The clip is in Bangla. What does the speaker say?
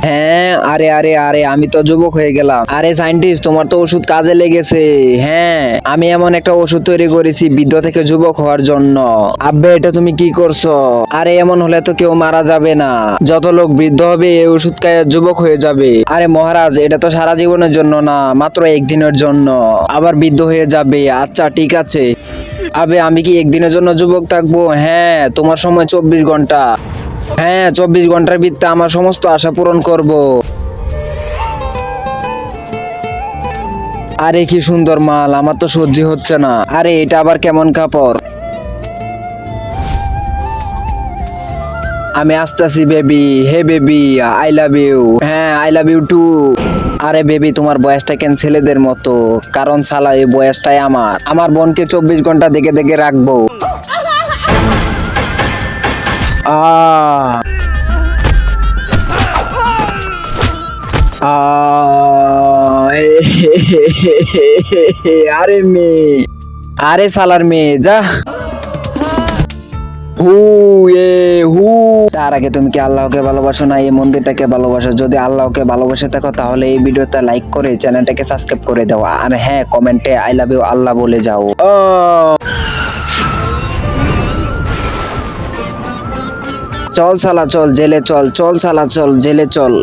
হ্যাঁ, আরে আরে আরে আমি তো যুবক হয়ে গেলাম। আরে সায়েন্টিস্ট, তোমার তো ওষুধ কাজে লেগেছে। হ্যাঁ, আমি এমন একটা ওষুধ তৈরি করেছি বৃদ্ধ থেকে যুবক হওয়ার জন্য। আব্বে, এটা তুমি কি করছো? আরে এমন হলে তো কেউ মারা যাবে না। যত লোক বৃদ্ধ হবে এই ওষুধ খায় যুবক হয়ে যাবে। আরে মহারাজ, এটা তো সারা জীবনের জন্য না, মাত্র একদিনের জন্য। আবার বৃদ্ধ হয়ে যাবে। আচ্ছা ঠিক আছে। আবে, আমি কি একদিনের জন্য যুবক থাকবো? হ্যাঁ, তোমার সময় 24 ঘন্টা। হ্যাঁ, 24 ঘন্টার ভিত্তিতে আমার সমস্ত আশা পূরণ করব। আরে কি সুন্দর মাল, আমার তো সহ্য হচ্ছে না। আরে এটা আবার কেমন কাপড়? আমি আসতেছি baby. Hey baby, I love you. হ্যাঁ, আই লাভ ইউ টু। আরে বেবি, তোমার বয়সটা কেন ছেলেদের মতো? কারণ শালা এই বয়সটাই আমার বোনকে 24 ঘন্টা দেখে দেখে রাখবো। আ আরে মেয়ে, আরে সালার মেয়ে যা। হু হু। তার আগে তুমি কি আল্লাহকে ভালোবাসো না এই মন্দিরটাকে ভালোবাসো? যদি আল্লাহকে ভালোবাসে থাকো তাহলে এই ভিডিওটা লাইক করে চ্যানেলটাকে সাবস্ক্রাইব করে দাও। আর হ্যাঁ, কমেন্টে আই লাভ ইউ আল্লাহ বলে যাও। চল সালা চল জেলে চল, চল সালা চল জেলে চল।